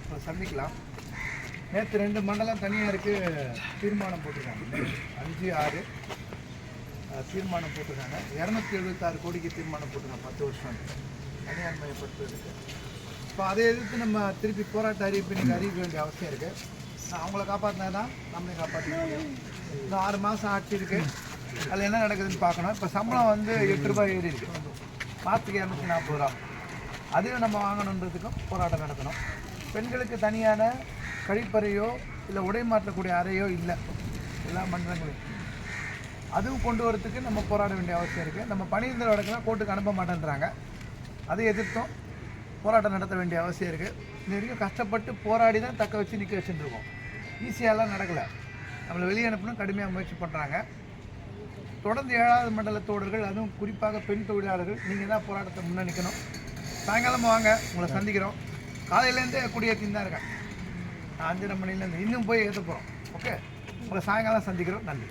இப்போ சந்திக்கலாம். நேற்று 2 மண்டலம் தனியாருக்கு தீர்மானம் போட்டிருக்காங்க. 5, 6 தீர்மானம் போட்டிருக்காங்க. 276 கோடிக்கு தீர்மானம் போட்டிருக்காங்க 10 வருஷம் தனியார் மயப்படுத்துவதற்கு. இப்போ அதை எதிர்த்து நம்ம திருப்பி போராட்ட அறிவிப்பு நீங்கள் அறிவிக்க வேண்டிய அவசியம் இருக்குது. நான் அவங்கள காப்பாற்றினா தான் நம்மளை காப்பாற்ற முடியும். இன்னும் 6 மாதம் ஆட்சி இருக்குது. அதில் என்ன நடக்குதுன்னு பார்க்கணும். இப்போ சம்பளம் வந்து 8 ரூபாய் ஏறி இருக்குது, மாதத்துக்கு 240 ரூபா. அதையும் நம்ம வாங்கணுன்றதுக்கும் போராட்டம் நடத்தணும். பெண்களுக்கு தனியான கழிப்பறையோ இல்லை உடை மாற்றக்கூடிய அறையோ இல்லை எல்லா மண்டலங்களையும். அதுவும் கொண்டு வரத்துக்கு நம்ம போராட வேண்டிய அவசியம் இருக்குது. நம்ம பணியிந்திர வழக்கெல்லாம் கோர்ட்டுக்கு அனுப்ப மாட்டேன்றாங்க. அதை எதிர்த்தும் போராட்டம் நடத்த வேண்டிய அவசியம் இருக்குது. இது வரைக்கும் கஷ்டப்பட்டு போராடி தான் தக்க வச்சு நிற்க வச்சுருக்கோம். ஈஸியாலாம் நடக்கலை. நம்மளை வெளியே அனுப்பணும் கடுமையாக முயற்சி பண்ணுறாங்க. தொடர்ந்து 7வது மண்டல தோழர்கள், அதுவும் குறிப்பாக பெண் தொழிலாளர்கள், நீங்கள் தான் போராட்டத்தை முன்னணிக்கணும். சாயங்காலம் வாங்க, உங்களை சந்திக்கிறோம். காலையிலேருந்தே குடியேற்றின்னு தான் இருக்கேன். 5:30 மணிலேருந்து இன்னும் போய் ஏற்ற போகிறோம். ஓகே, உங்களை சாயங்காலம் சந்திக்கிறோம். நன்றி.